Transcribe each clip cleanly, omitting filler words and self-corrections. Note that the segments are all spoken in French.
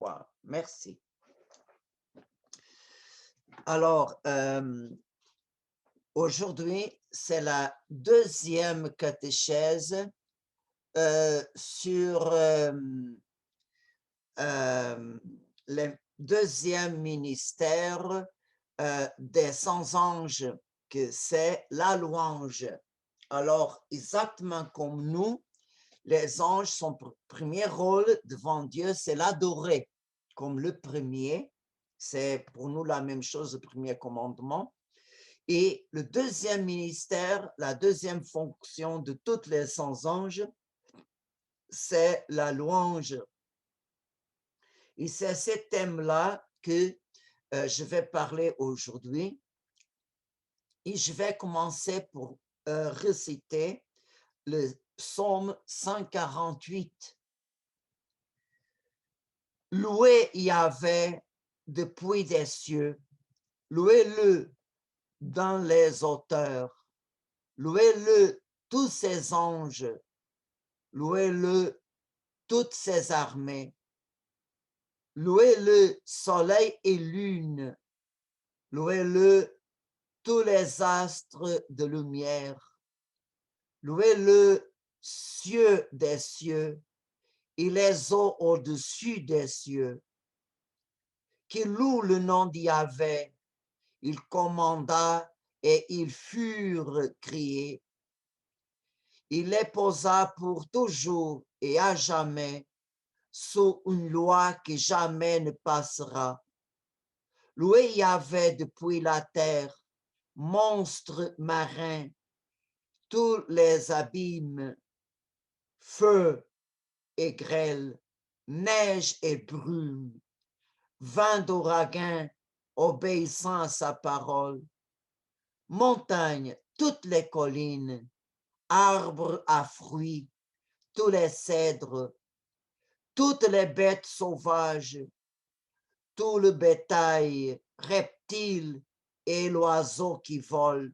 Wow, merci. Alors, aujourd'hui, c'est la deuxième catéchèse sur le deuxième ministère des 100 anges, que c'est la louange. Alors, exactement comme nous, les anges, son premier rôle devant Dieu, c'est l'adorer, comme le premier. C'est pour nous la même chose, le premier commandement. Et le deuxième ministère, la deuxième fonction de tous les 100 anges, c'est la louange. Et c'est ce thème-là que je vais parler aujourd'hui. Et je vais commencer pour réciter le psaume 148. Louez Yahvé depuis des cieux, louez-le dans les hauteurs, louez-le tous ses anges, louez-le toutes ses armées, louez-le soleil et lune, louez-le tous les astres de lumière, louez-le cieux des cieux et les eaux au-dessus des cieux, qui loue le nom d'Yahvé. Il commanda et ils furent créés. Il les posa pour toujours et à jamais sous une loi qui jamais ne passera. Louez Yahvé depuis la terre, monstres marins, tous les abîmes, feu et grêle, neige et brume, vent d'ouragan obéissant à sa parole, montagnes, toutes les collines, arbres à fruits, tous les cèdres, toutes les bêtes sauvages, tout le bétail, reptiles et l'oiseau qui vole,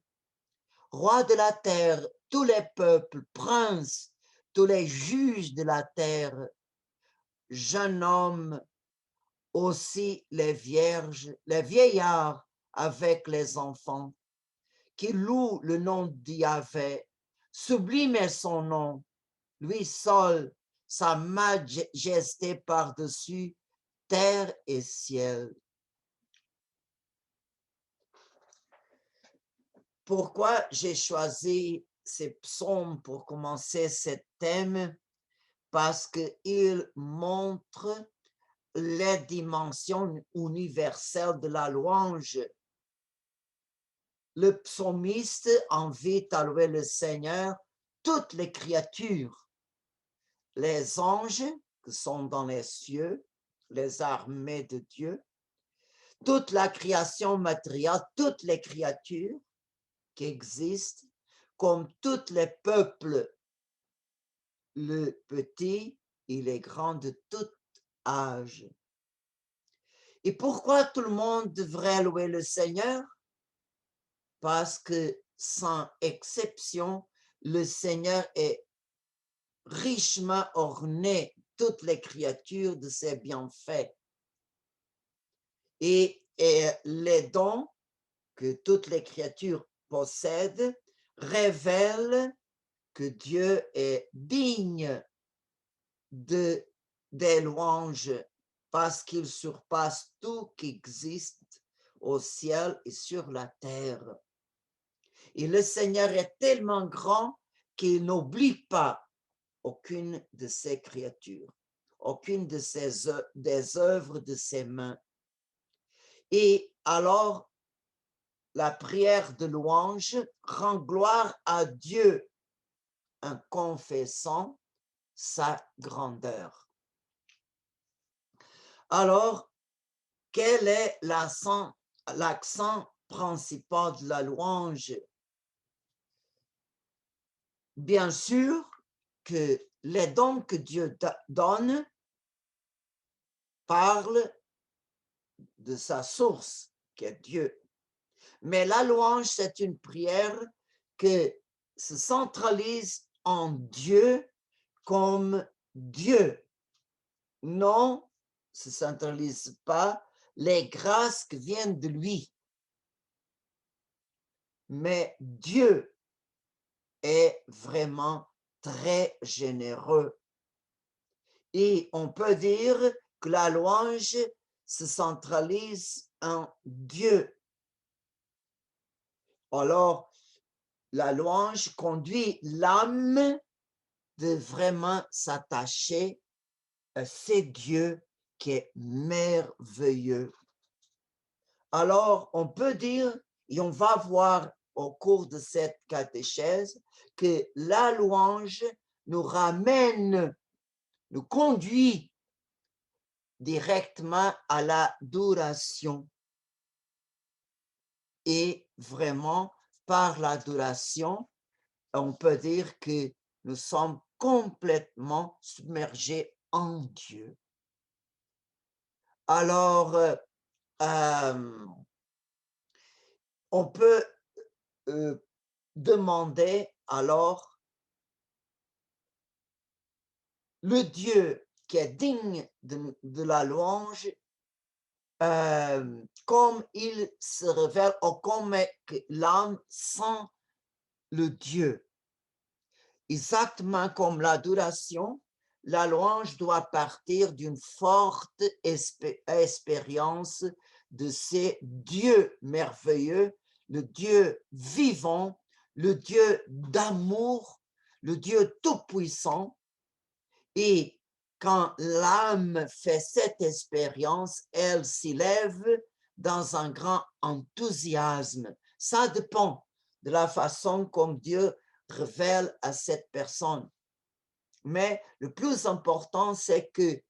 rois de la terre, tous les peuples, princes, tous les juges de la terre, jeunes hommes, aussi les vierges, les vieillards avec les enfants, qui louent le nom d'Yahvé, sublime est son nom, lui seul, sa majesté par-dessus terre et ciel. Pourquoi j'ai choisi ces psaumes pour commencer ce thème? Parce qu'il montre les dimensions universelles de la louange. Le psalmiste invite à louer le Seigneur toutes les créatures, les anges qui sont dans les cieux, les armées de Dieu, toute la création matérielle, toutes les créatures qui existent, comme tous les peuples, le petit et les grands de tout âge. Et pourquoi tout le monde devrait louer le Seigneur? Parce que sans exception, le Seigneur est richement orné, toutes les créatures de ses bienfaits. Et les dons que toutes les créatures possèdent révèlent que Dieu est digne des louanges parce qu'il surpasse tout qui existe au ciel et sur la terre. Et le Seigneur est tellement grand qu'il n'oublie pas aucune de ses créatures, aucune de des œuvres de ses mains. Et alors, la prière de louange rend gloire à Dieu en confessant sa grandeur. Alors, quel est l'accent principal de la louange? Bien sûr que les dons que Dieu donne parlent de sa source, qui est Dieu. Mais la louange, c'est une prière qui se centralise en Dieu comme Dieu, non se centralise pas les grâces qui viennent de lui. Mais Dieu est vraiment très généreux. Et on peut dire que la louange se centralise en Dieu. Alors, la louange conduit l'âme de vraiment s'attacher à ce Dieu qui est merveilleux. Alors, on peut dire, et on va voir au cours de cette catéchèse, que la louange nous ramène, nous conduit directement à l'adoration. Et vraiment, par l'adoration, on peut dire que nous sommes complètement submergés en Dieu. Alors, on peut demander alors le Dieu qui est digne de la louange, comme il se révèle ou comme l'âme sent le Dieu. Exactement comme l'adoration, la louange doit partir d'une forte expérience de ces dieux merveilleux, le Dieu vivant, le Dieu d'amour, le Dieu tout-puissant. Et quand l'âme fait cette expérience, elle s'élève dans un grand enthousiasme. Ça dépend de la façon comme Dieu révèle à cette personne. Mais le plus important, c'est que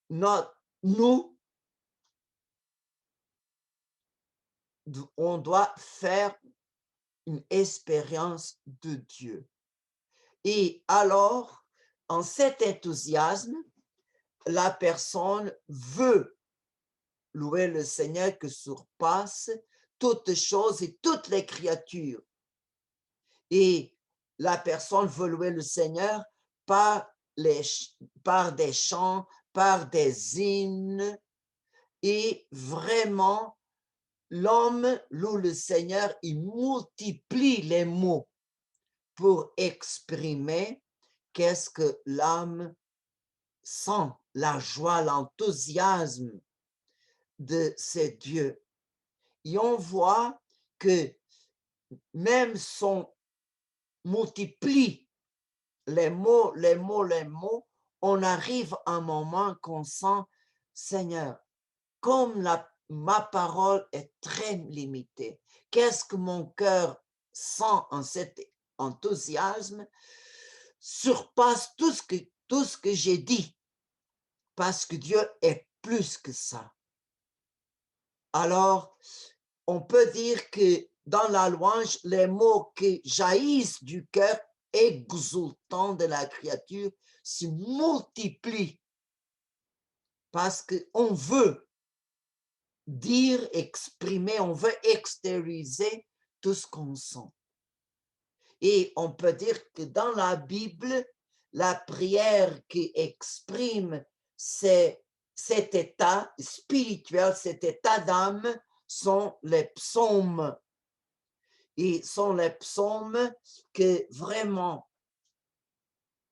nous, on doit faire une expérience de Dieu. Et alors, en cet enthousiasme, la personne veut louer le Seigneur qui surpasse toutes choses et toutes les créatures. Et la personne veut louer le Seigneur par des chants, par des hymnes. Et vraiment, l'homme loue le Seigneur, il multiplie les mots pour exprimer qu'est-ce que l'âme sent, la joie, l'enthousiasme de ces dieux. Et on voit que même si on multiplie les mots, on arrive à un moment qu'on sent, Seigneur, comme ma parole est très limitée, qu'est-ce que mon cœur sent en cet enthousiasme surpasse tout ce que j'ai dit, parce que Dieu est plus que ça. Alors, on peut dire que dans la louange, les mots qui jaillissent du cœur exultant de la créature se multiplient parce qu'on veut dire, exprimer, on veut extérioriser tout ce qu'on sent. Et on peut dire que dans la Bible, la prière qui exprime cet état spirituel, cet état d'âme, sont les psaumes. Et sont les psaumes qui vraiment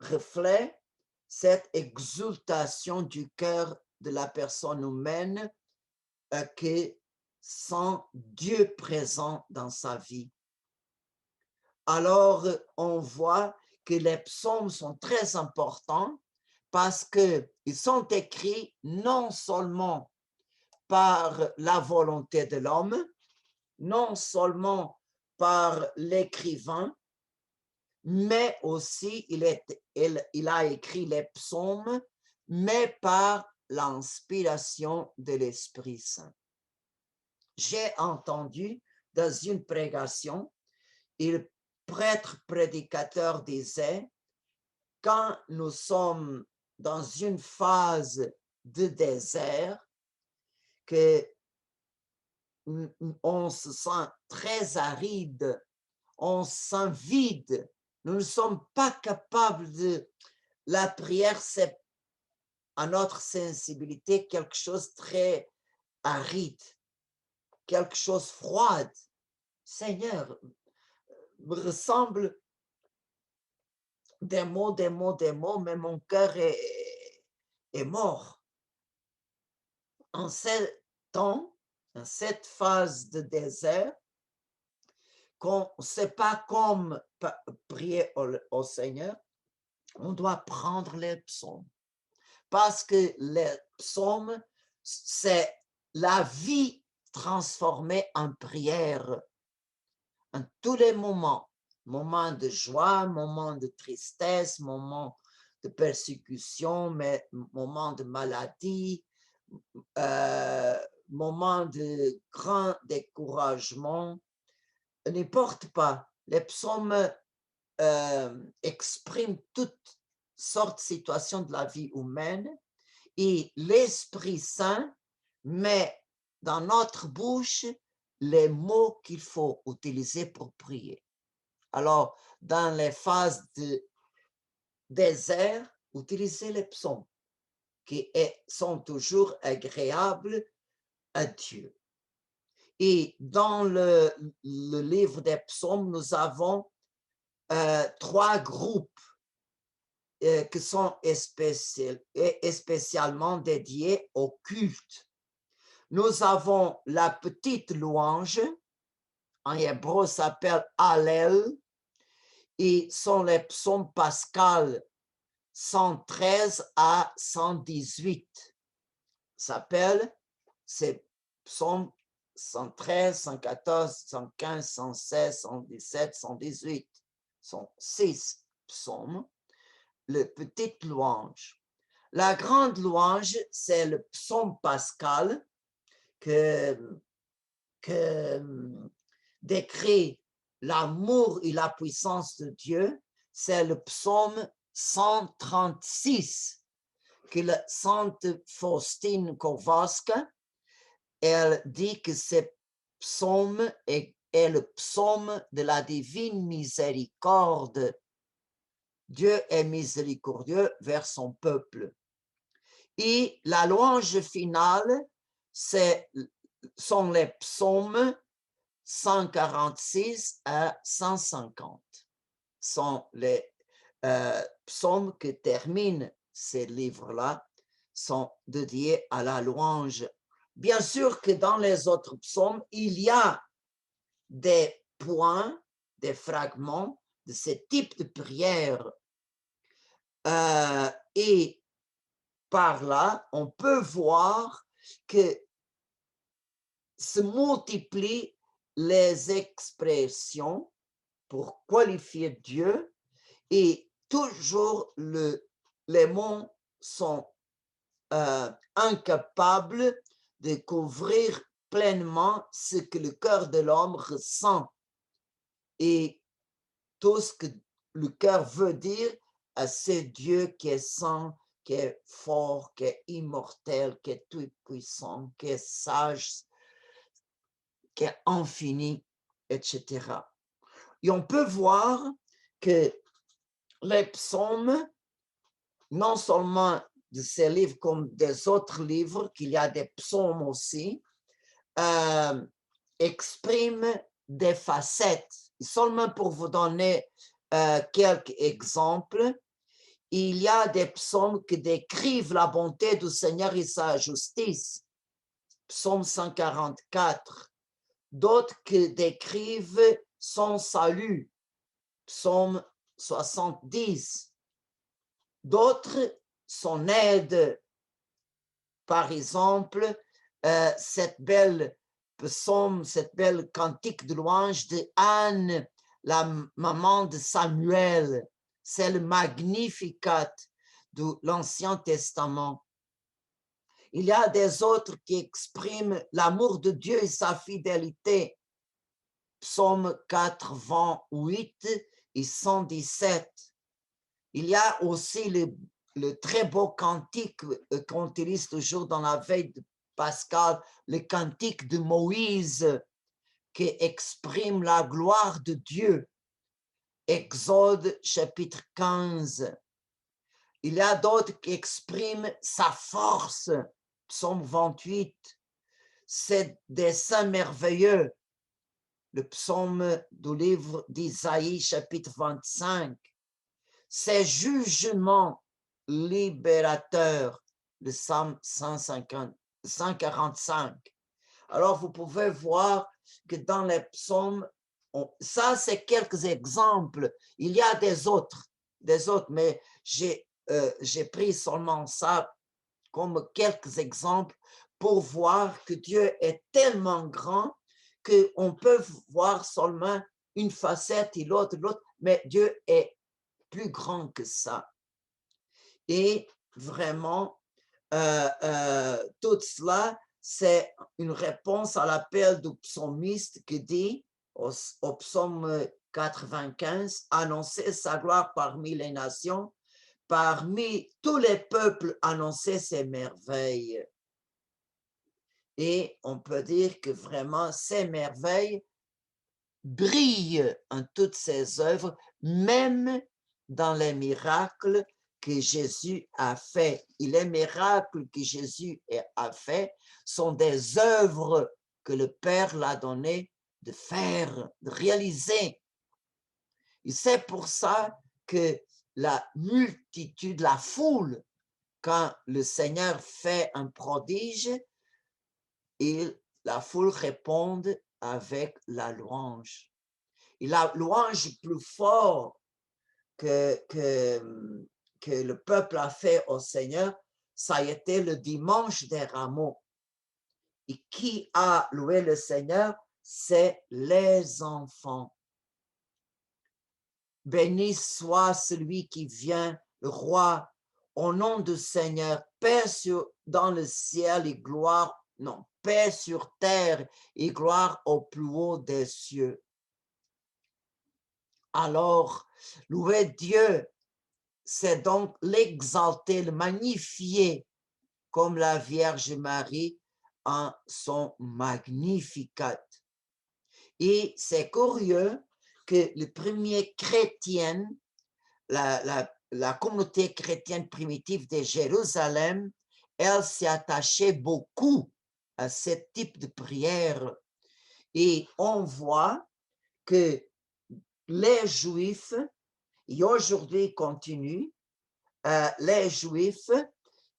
reflètent cette exultation du cœur de la personne humaine qui sent Dieu présent dans sa vie. Alors, on voit que les psaumes sont très importants parce qu'ils sont écrits non seulement par la volonté de l'homme, non seulement par l'écrivain, mais aussi il a écrit les psaumes, mais par l'inspiration de l'Esprit Saint. J'ai entendu dans une prédication, le prêtre prédicateur disait, quand nous sommes dans une phase de désert, que on se sent très aride, on se sent vide, nous ne sommes pas capables de... La prière, c'est à notre sensibilité quelque chose de très aride, quelque chose de froid. Seigneur, me ressemble des mots, des mots, des mots, mais mon cœur est mort. En ce temps, en cette phase de désert, qu'on ne sait pas comment prier au Seigneur, on doit prendre les psaumes. Parce que les psaumes, c'est la vie transformée en prière. En tous les moments, moments de joie, moments de tristesse, moments de persécution, mais moments de maladie, moments de grand découragement, n'importe pas. Les psaumes expriment toutes sortes de situations de la vie humaine et l'Esprit Saint met dans notre bouche les mots qu'il faut utiliser pour prier. Alors, dans les phases de désert, utilisez les psaumes qui sont toujours agréables à Dieu. Et dans le livre des psaumes, nous avons 3 groupes qui sont spécialement dédiés au culte. Nous avons la petite louange, en hébreu s'appelle Hallel, et sont les psaumes pascals 113 à 118. S'appelle ces psaumes 113, 114, 115, 116, 117, 118. Sont 6 psaumes. Le petite louange. La grande louange, c'est le psaume pascal que décrit l'amour et la puissance de Dieu. C'est le psaume 136 que la Sainte Faustine Kowalska, elle dit que ce psaume est le psaume de la divine miséricorde. Dieu est miséricordieux vers son peuple. Et la louange finale, sont les psaumes 146 à 150. Sont les psaumes que terminent ces livres-là, sont dédiés à la louange. Bien sûr que dans les autres psaumes, il y a des points, des fragments de ce type de prière. Et par là, on peut voir que se multiplient les expressions pour qualifier Dieu et toujours les mots sont incapables de couvrir pleinement ce que le cœur de l'homme ressent et tout ce que le cœur veut dire à ce Dieu qui est saint, qui est fort, qui est immortel, qui est tout-puissant, qui est sage, qui est infini, etc. Et on peut voir que les psaumes, non seulement de ces livres comme des autres livres, qu'il y a des psaumes aussi, expriment des facettes. Et seulement pour vous donner quelques exemples, il y a des psaumes qui décrivent la bonté du Seigneur et sa justice, psaume 144. D'autres qui décrivent son salut, psaume 70. D'autres, son aide. Par exemple, cette belle psaume, cette belle cantique de louange de Anne, la maman de Samuel. C'est le Magnificat de l'Ancien Testament. Il y a des autres qui expriment l'amour de Dieu et sa fidélité. Psaume 88 et 117. Il y a aussi le très beau cantique qu'on utilise toujours dans la veille de Pascal, le cantique de Moïse qui exprime la gloire de Dieu. Exode chapitre 15. Il y a d'autres qui expriment sa force. Psaume 28, c'est des saints merveilleux. Le psaume du livre d'Isaïe, chapitre 25, ses jugements libérateurs, le psaume 145. Alors, vous pouvez voir que dans les psaumes, ça, c'est quelques exemples. Il y a des autres, mais j'ai pris seulement ça comme quelques exemples pour voir que Dieu est tellement grand qu'on peut voir seulement une facette et l'autre, mais Dieu est plus grand que ça. Et vraiment, tout cela, c'est une réponse à l'appel du psalmiste qui dit au psaume 95, « Annoncer sa gloire parmi les nations, parmi tous les peuples, annoncer ses merveilles. » Et on peut dire que vraiment, ces merveilles brillent en toutes ses œuvres, même dans les miracles que Jésus a fait. Et les miracles que Jésus a fait sont des œuvres que le Père l'a donné de faire, de réaliser. Et c'est pour ça que la multitude, la foule, quand le Seigneur fait un prodige, et la foule répond avec la louange. Et la louange plus forte que le peuple a fait au Seigneur, ça a été le dimanche des rameaux. Et qui a loué le Seigneur? C'est les enfants. Béni soit celui qui vient, le roi, au nom du Seigneur, paix dans le ciel et gloire, non, paix sur terre et gloire au plus haut des cieux. Alors, louer Dieu, c'est donc l'exalter, le magnifier, comme la Vierge Marie en son Magnificat. Et c'est curieux que les premiers chrétiens, la communauté chrétienne primitive de Jérusalem, elle s'est attachée beaucoup à ce type de prière. Et on voit que les Juifs, et aujourd'hui continuent, les Juifs,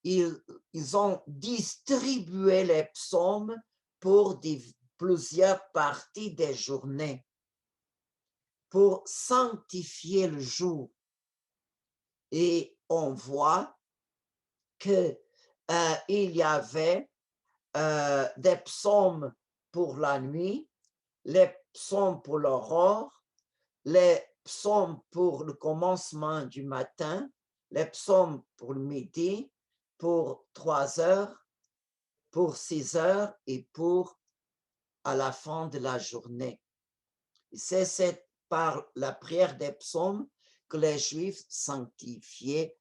ils ont distribué les psaumes pour plusieurs parties des journées, pour sanctifier le jour. Et on voit qu'il y avait des psaumes pour la nuit, les psaumes pour l'aurore, les psaumes pour le commencement du matin, les psaumes pour le midi, pour 3 heures, pour 6 heures et pour à la fin de la journée. C'est par la prière des psaumes que les Juifs sanctifiaient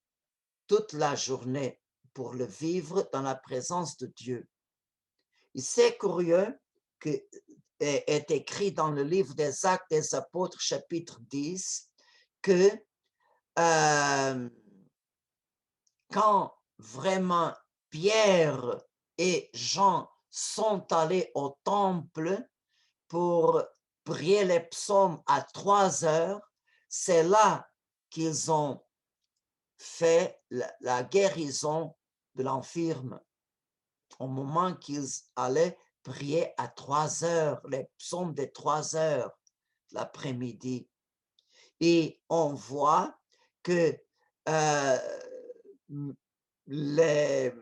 toute la journée pour le vivre dans la présence de Dieu. Et c'est curieux que est écrit dans le livre des Actes des Apôtres, chapitre 10, que quand vraiment Pierre et Jean sont allés au temple pour prier les psaumes à 3 heures, c'est là qu'ils ont fait la guérison de l'infirme. Au moment qu'ils allaient prier à 3 heures, les psaumes de 3 heures l'après-midi. Et on voit que les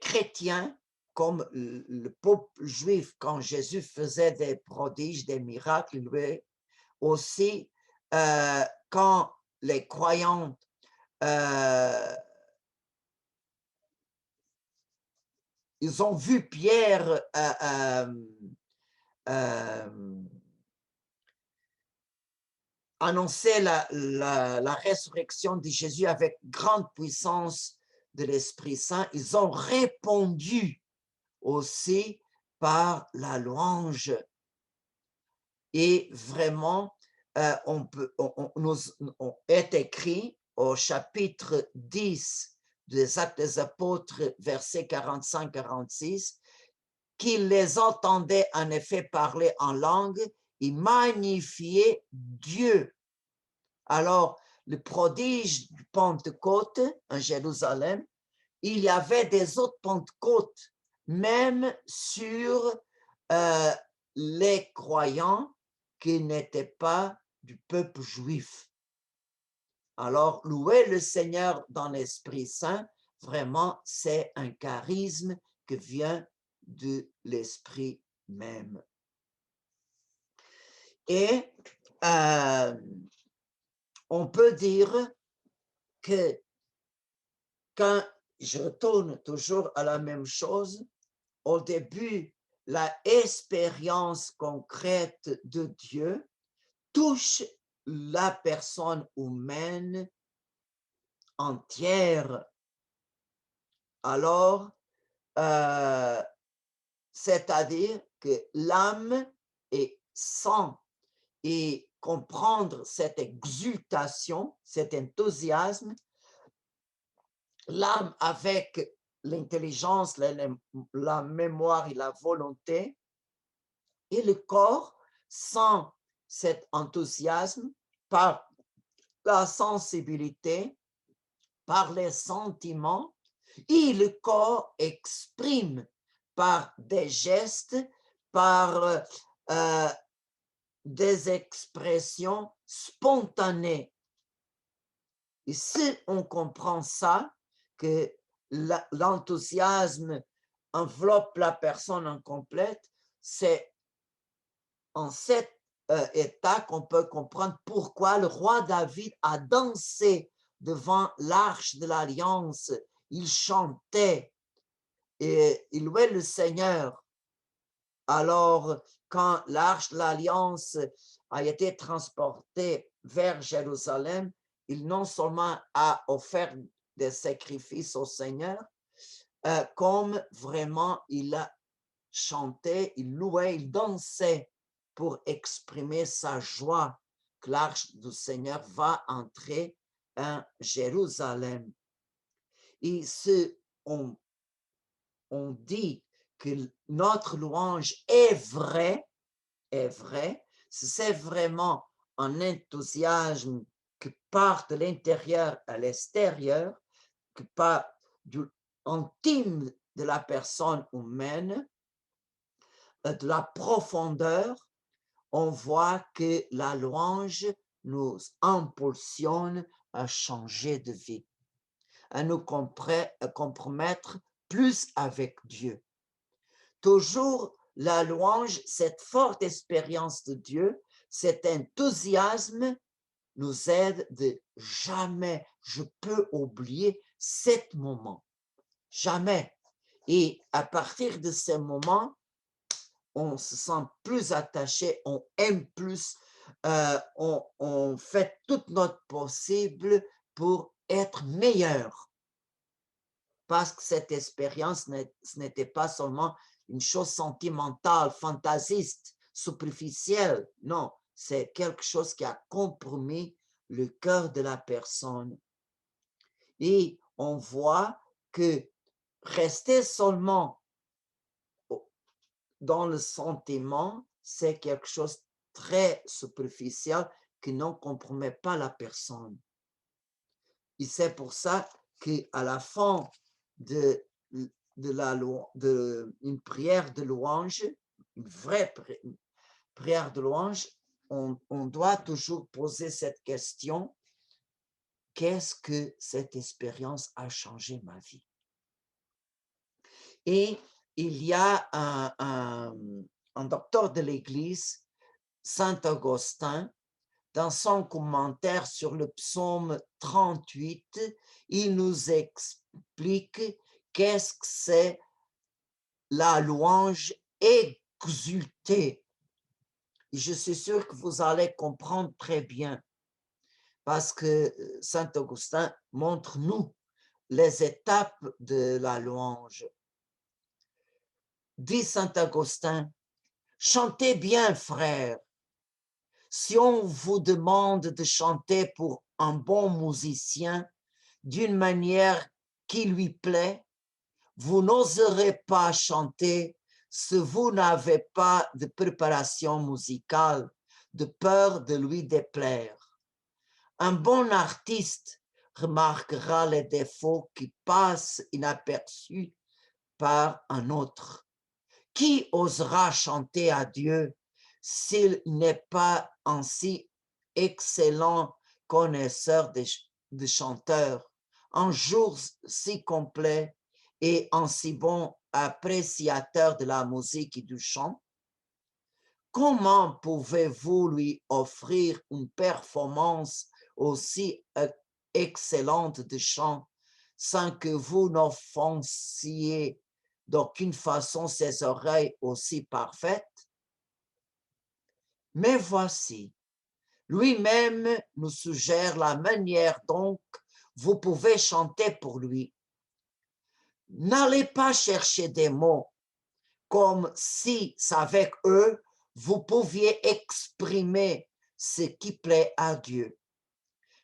chrétiens, comme le peuple juif, quand Jésus faisait des prodiges, des miracles, lui aussi, quand les croyants ils ont vu Pierre annoncer la résurrection de Jésus avec grande puissance de l'Esprit Saint. Ils ont répondu aussi par la louange. Et vraiment, on est écrit au chapitre 10 des Actes des Apôtres, versets 45-46, qu'il les entendait en effet parler en langue et magnifier Dieu. Alors, le prodige du Pentecôte en Jérusalem, il y avait des autres Pentecôtes, même sur les croyants qui n'étaient pas du peuple juif. Alors, louer le Seigneur dans l'Esprit Saint, vraiment, c'est un charisme qui vient de l'Esprit même. Et on peut dire que quand je retourne toujours à la même chose, au début, l'expérience concrète de Dieu touche la personne humaine entière. Alors, c'est-à-dire que l'âme est sans, et comprendre cette exultation, cet enthousiasme, l'âme avec l'intelligence, la mémoire et la volonté, et le corps sans cet enthousiasme par la sensibilité, par les sentiments, et le corps exprime par des gestes, par des expressions spontanées. Et si on comprend ça, que l'enthousiasme enveloppe la personne en complète, c'est en cet état qu'on peut comprendre pourquoi le roi David a dansé devant l'arche de l'Alliance. Il chantait et il louait le Seigneur. Alors, quand l'arche de l'Alliance a été transportée vers Jérusalem, il non seulement a offert des sacrifices au Seigneur, comme vraiment il a chanté, il louait, il dansait pour exprimer sa joie que l'arche du Seigneur va entrer en Jérusalem. Et on dit que notre louange est vrai, c'est vraiment un enthousiasme qui part de l'intérieur à l'extérieur, qui part du intime de la personne humaine, de la profondeur, on voit que la louange nous impulsionne à changer de vie, à nous compromettre plus avec Dieu. Toujours la louange, cette forte expérience de Dieu, cet enthousiasme nous aide de jamais je peux oublier cet moment. Jamais. Et à partir de ce moment, on se sent plus attaché, on aime plus, on fait tout notre possible pour être meilleur. Parce que cette expérience, ce n'était pas seulement une chose sentimentale, fantasiste, superficielle. Non, c'est quelque chose qui a compromis le cœur de la personne. Et on voit que rester seulement dans le sentiment, c'est quelque chose de très superficiel qui ne compromet pas la personne. Et c'est pour ça qu'à la fin d'une prière de louange, une vraie prière de louange, on doit toujours poser cette question: qu'est-ce que cette expérience a changé ma vie? Et il y a un docteur de l'Église, Saint Augustin, dans son commentaire sur le psaume 38, il nous explique qu'est-ce que c'est la louange exultée. Et je suis sûr que vous allez comprendre très bien, parce que Saint Augustin montre-nous les étapes de la louange. Dit Saint Augustin, chantez bien, frères. Si on vous demande de chanter pour un bon musicien d'une manière qui lui plaît, vous n'oserez pas chanter si vous n'avez pas de préparation musicale, de peur de lui déplaire. Un bon artiste remarquera les défauts qui passent inaperçus par un autre. Qui osera chanter à Dieu s'il n'est pas un si excellent connaisseur de chanteurs, un jour si complet et un si bon appréciateur de la musique et du chant? Comment pouvez-vous lui offrir une performance aussi excellente de chant sans que vous n'offensiez d'aucune façon ses oreilles aussi parfaites? Mais voici, lui-même nous suggère la manière dont vous pouvez chanter pour lui. N'allez pas chercher des mots comme si, avec eux, vous pouviez exprimer ce qui plaît à Dieu.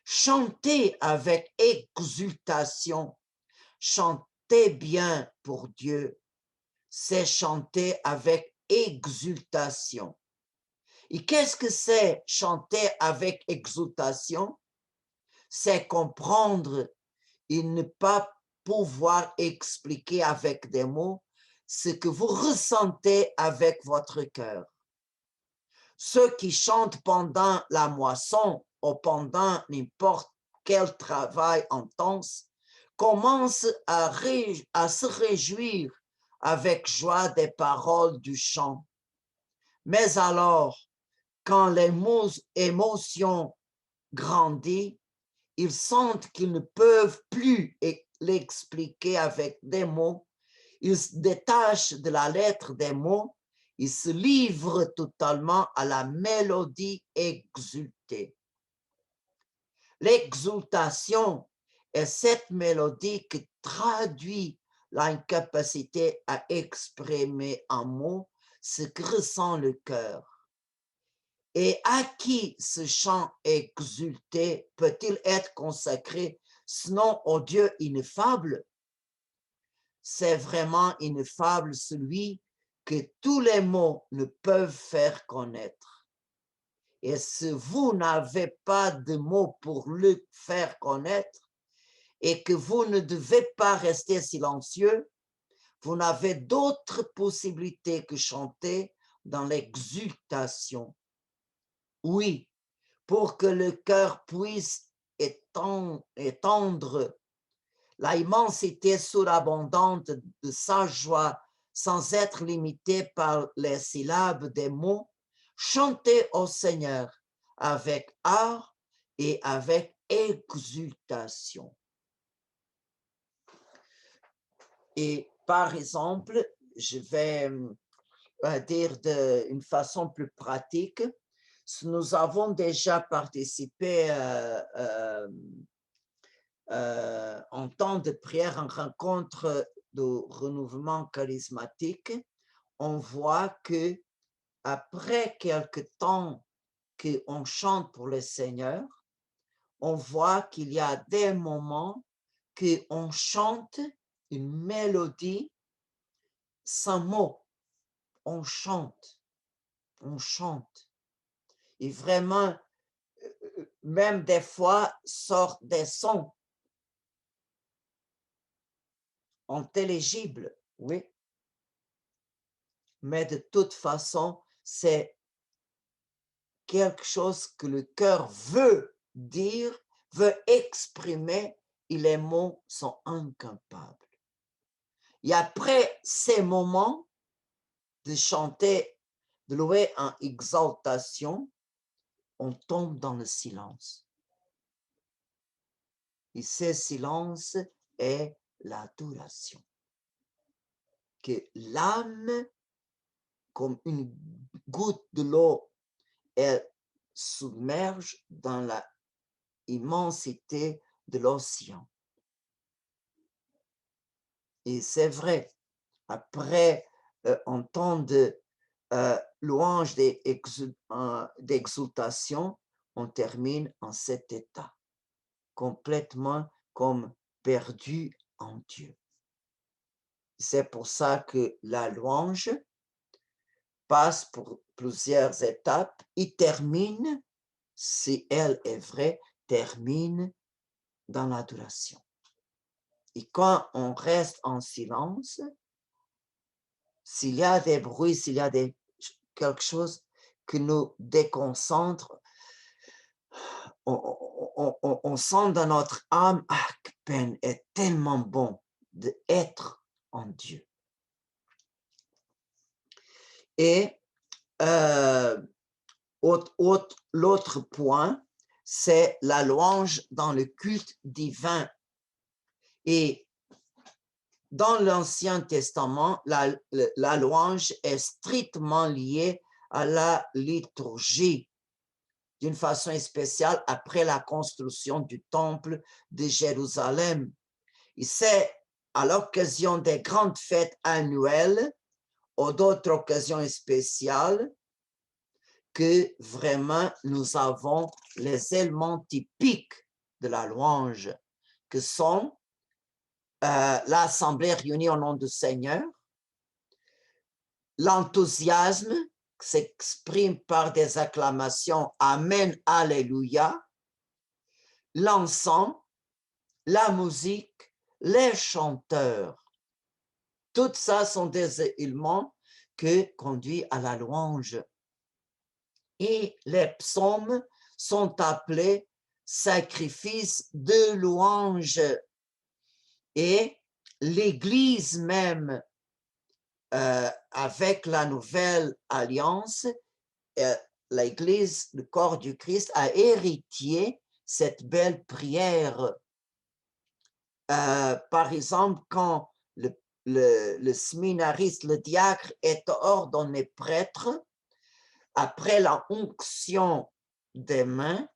Chantez avec exultation, chantez bien pour Dieu, c'est chanter avec exultation. Et qu'est-ce que c'est chanter avec exultation? C'est comprendre et ne pas pouvoir expliquer avec des mots ce que vous ressentez avec votre cœur. Ceux qui chantent pendant la moisson ou pendant n'importe quel travail intense commencent à se réjouir avec joie des paroles du chant. Mais alors, quand l'émotion grandit, ils sentent qu'ils ne peuvent plus l'expliquer avec des mots. Ils se détachent de la lettre des mots. Ils se livrent totalement à la mélodie exultée. L'exultation est cette mélodie qui traduit l'incapacité à exprimer en mots ce que ressent le cœur. Et à qui ce chant exulté peut-il être consacré, sinon au Dieu ineffable? C'est vraiment ineffable celui que tous les mots ne peuvent faire connaître. Et si vous n'avez pas de mots pour le faire connaître et que vous ne devez pas rester silencieux, vous n'avez d'autre possibilité que chanter dans l'exultation. Oui, pour que le cœur puisse étendre l'immensité surabondante de sa joie sans être limité par les syllabes des mots, chantez au Seigneur avec art et avec exultation. Et par exemple, je vais dire d'une façon plus pratique, nous avons déjà participé en temps de prière, en rencontre de renouvellement charismatique. On voit que après quelque temps qu'on chante pour le Seigneur, on voit qu'il y a des moments qu'on chante une mélodie sans mots. On chante. Et vraiment, même des fois, sortent des sons intelligibles, oui. Mais de toute façon, c'est quelque chose que le cœur veut dire, veut exprimer, et les mots sont incapables. Et après ces moments de chanter, de louer en exaltation, on tombe dans le silence. Et ce silence est l'adoration. Que l'âme, comme une goutte de l'eau, elle submerge dans la immensité de l'océan. Et c'est vrai, après un temps de louange d'exultation, on termine en cet état. complètement comme perdus en Dieu. C'est pour ça que la louange passe pour plusieurs étapes et termine, si elle est vraie, termine dans l'adoration. Et quand on reste en silence, s'il y a des bruits, s'il y a quelque chose qui nous déconcentre, on sent dans notre âme, ah, que peine est tellement bon d'être en Dieu. Et l'autre point, c'est la louange dans le culte divin. Et dans l'Ancien Testament, la louange est strictement liée à la liturgie, d'une façon spéciale après la construction du temple de Jérusalem. Et c'est à l'occasion des grandes fêtes annuelles ou d'autres occasions spéciales que vraiment nous avons les éléments typiques de la louange, que sont l'assemblée réunie au nom du Seigneur, l'enthousiasme qui s'exprime par des acclamations « Amen, Alléluia », l'encens, la musique, les chanteurs. Tout ça sont des éléments qui conduisent à la louange. Et les psaumes sont appelés sacrifices de louange. Et l'Église même, avec la nouvelle alliance, l'Église, le corps du Christ, a hérité cette belle prière. Par exemple, quand le séminariste, le diacre est ordonné prêtre, après la onction des mains,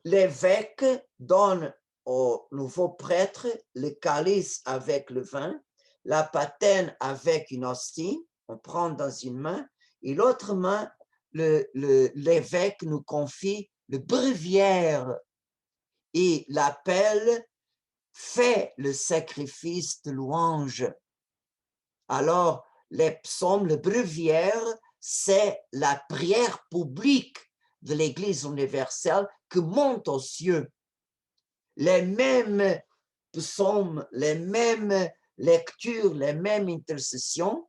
l'évêque donne au nouveau prêtre le calice avec le vin, la patène avec une hostie, on prend dans une main, et l'autre main, l'évêque nous confie le bréviaire et l'appelle « Fais le sacrifice de louange ». Alors, les psaumes, le bréviaire, c'est la prière publique de l'Église universelle qui monte aux cieux. Les mêmes psaumes, les mêmes lectures, les mêmes intercessions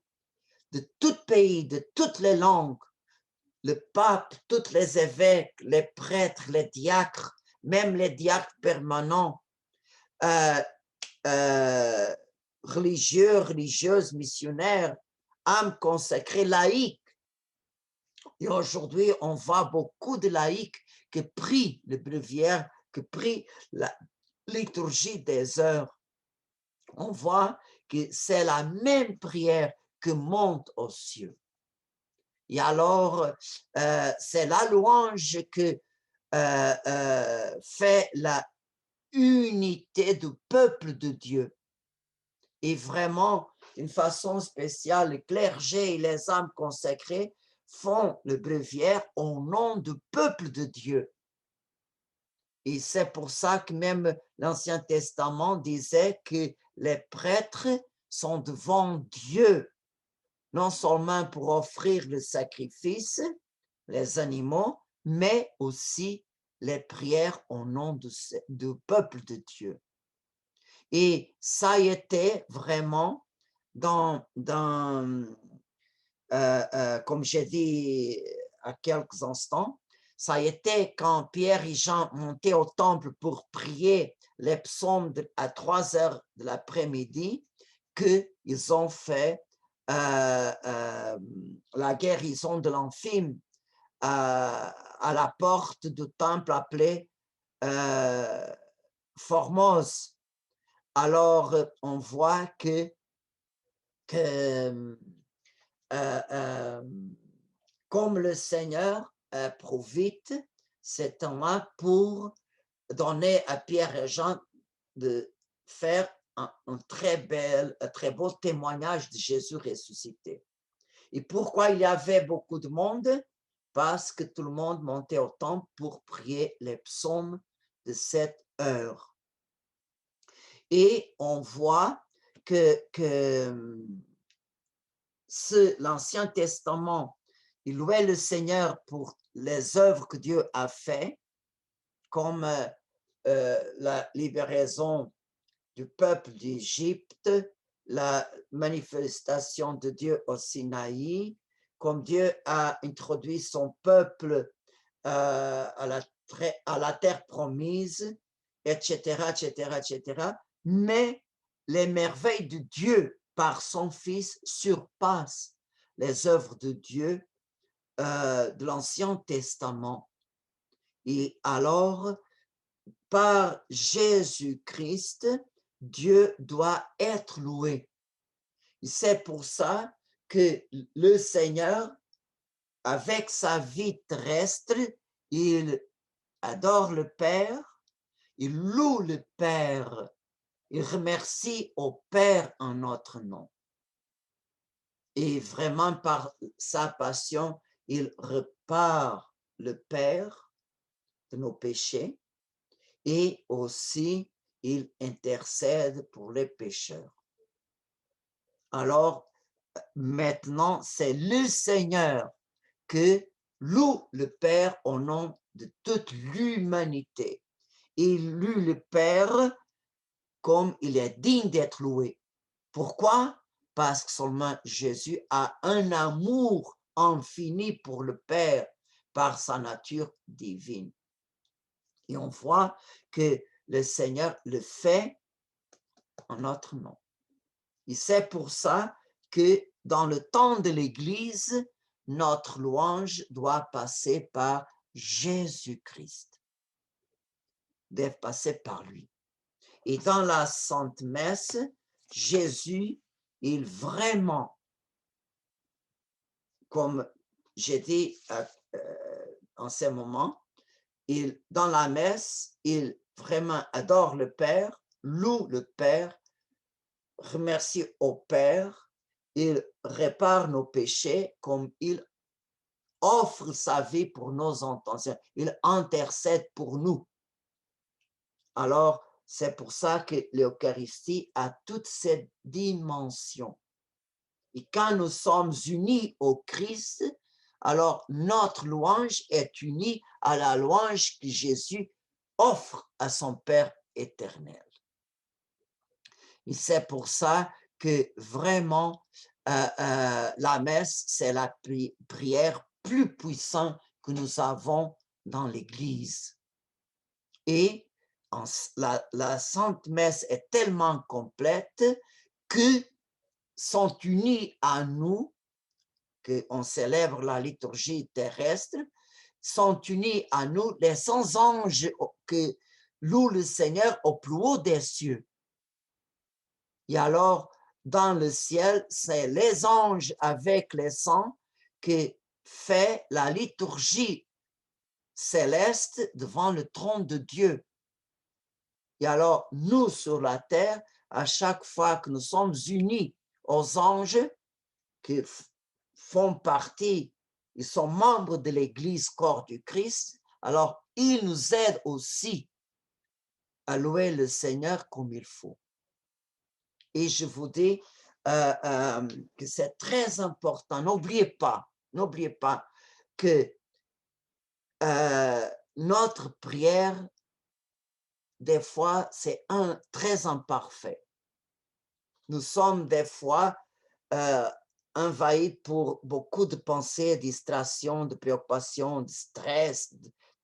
de tout pays, de toutes les langues, le pape, tous les évêques, les prêtres, les diacres, même les diacres permanents, religieux, religieuses, missionnaires, âmes consacrées, laïcs. Et aujourd'hui, on voit beaucoup de laïcs qui prient le bréviaire, qui prient la liturgie des heures. On voit que c'est la même prière qui monte aux cieux. Et alors, c'est la louange que fait la unité du peuple de Dieu. Et vraiment, d'une façon spéciale, le clergé et les âmes consacrées font le bréviaire au nom du peuple de Dieu. Et c'est pour ça que même l'Ancien Testament disait que les prêtres sont devant Dieu, non seulement pour offrir le sacrifice, les animaux, mais aussi les prières au nom du peuple de Dieu. Et ça a été vraiment comme j'ai dit à quelques instants, ça a été quand Pierre et Jean montaient au temple pour prier les psaumes à 3 heures de l'après-midi qu'ils ont fait la guérison de l'emphime à la porte du temple appelé Formose. Alors, on voit que comme le Seigneur profite cet temps-là pour donner à Pierre et Jean de faire un très beau témoignage de Jésus ressuscité. Et pourquoi il y avait beaucoup de monde? Parce que tout le monde montait au temple pour prier les psaumes de cette heure. Et on voit que l'Ancien Testament, il louait le Seigneur pour les œuvres que Dieu a faites, comme la libération du peuple d'Égypte, la manifestation de Dieu au Sinaï, comme Dieu a introduit son peuple à la terre promise, etc., etc., etc. Mais les merveilles de Dieu par son Fils surpassent les œuvres de Dieu de l'Ancien Testament. Et alors, par Jésus-Christ, Dieu doit être loué. C'est pour ça que le Seigneur, avec sa vie terrestre, il adore le Père, il loue le Père, il remercie au Père en notre nom. Et vraiment, par sa passion, il repart le Père de nos péchés et aussi il intercède pour les pécheurs. Alors, maintenant, c'est le Seigneur que loue le Père au nom de toute l'humanité. Il loue le Père comme il est digne d'être loué. Pourquoi? Parce que seulement Jésus a un amour infini pour le Père par sa nature divine. Et on voit que le Seigneur le fait en notre nom. Et c'est pour ça que dans le temps de l'Église, notre louange doit passer par Jésus-Christ, doit passer par lui. Et dans la Sainte Messe, Jésus, il vraiment, comme j'ai dit en ce moment, dans la messe, il vraiment adore le Père, loue le Père, remercie au Père, il répare nos péchés comme il offre sa vie pour nos intentions, il intercède pour nous. Alors, c'est pour ça que l'Eucharistie a toutes ces dimensions. Et quand nous sommes unis au Christ, alors notre louange est unie à la louange que Jésus offre à son Père éternel. Et c'est pour ça que vraiment, la messe, c'est la prière plus puissante que nous avons dans l'Église. Et la Sainte Messe est tellement complète que sont unis à nous, qu'on célèbre la liturgie terrestre, sont unis à nous les 100 anges que louent le Seigneur au plus haut des cieux. Et alors, dans le ciel, c'est les anges avec les saints qui fait la liturgie céleste devant le trône de Dieu. Et alors, nous, sur la terre, à chaque fois que nous sommes unis aux anges qui font partie, ils sont membres de l'Église corps du Christ, alors ils nous aident aussi à louer le Seigneur comme il faut. Et je vous dis que c'est très important. N'oubliez pas que notre prière, des fois, c'est très imparfait. Nous sommes des fois envahis pour beaucoup de pensées, de distractions, de préoccupations, de stress,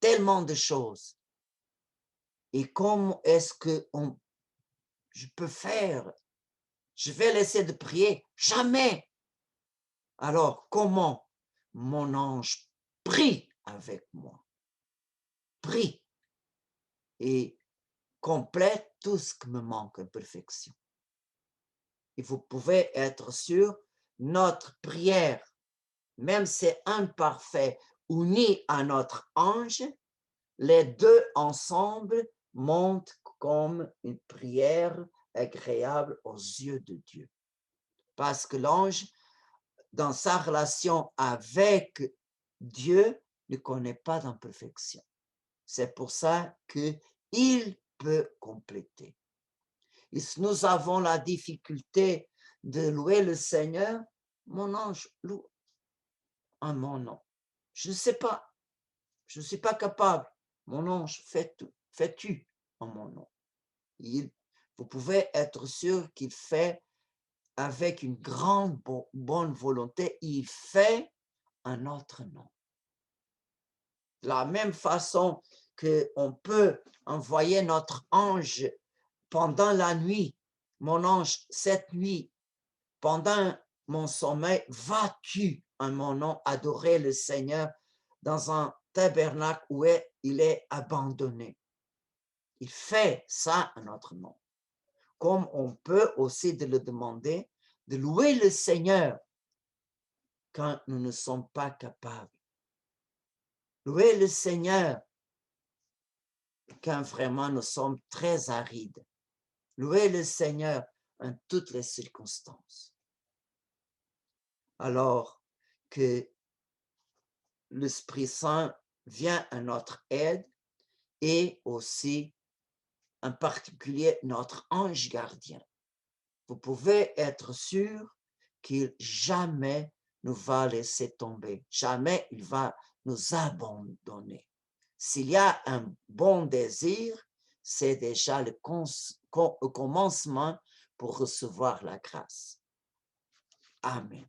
tellement de choses. Et comment est-ce que je peux faire? Je vais laisser de prier? Jamais! Alors, comment? Mon ange prie avec moi. Prie et complète tout ce qui me manque en perfection. Et vous pouvez être sûr, notre prière, même si c'est imparfait, unie à notre ange, les deux ensemble montent comme une prière agréable aux yeux de Dieu. Parce que l'ange, dans sa relation avec Dieu, ne connaît pas d'imperfection. C'est pour ça qu'il peut compléter. Et si nous avons la difficulté de louer le Seigneur, mon ange loue en mon nom. Je ne sais pas, je ne suis pas capable. Mon ange, fais-tu en mon nom. Vous pouvez être sûr qu'il fait avec une grande bonne volonté, il fait en notre nom. De la même façon qu'on peut envoyer notre ange pendant la nuit, mon ange, cette nuit, pendant mon sommeil, vas-tu en mon nom adorer le Seigneur dans un tabernacle où il est abandonné. Il fait ça en notre nom. Comme on peut aussi de le demander de louer le Seigneur quand nous ne sommes pas capables. Louer le Seigneur quand vraiment nous sommes très arides. Louer le Seigneur en toutes les circonstances. Alors que l'Esprit Saint vient à notre aide et aussi en particulier notre ange gardien. Vous pouvez être sûr qu'il jamais nous va laisser tomber, jamais il va nous abandonner. S'il y a un bon désir, c'est déjà le commencement pour recevoir la grâce. Amen.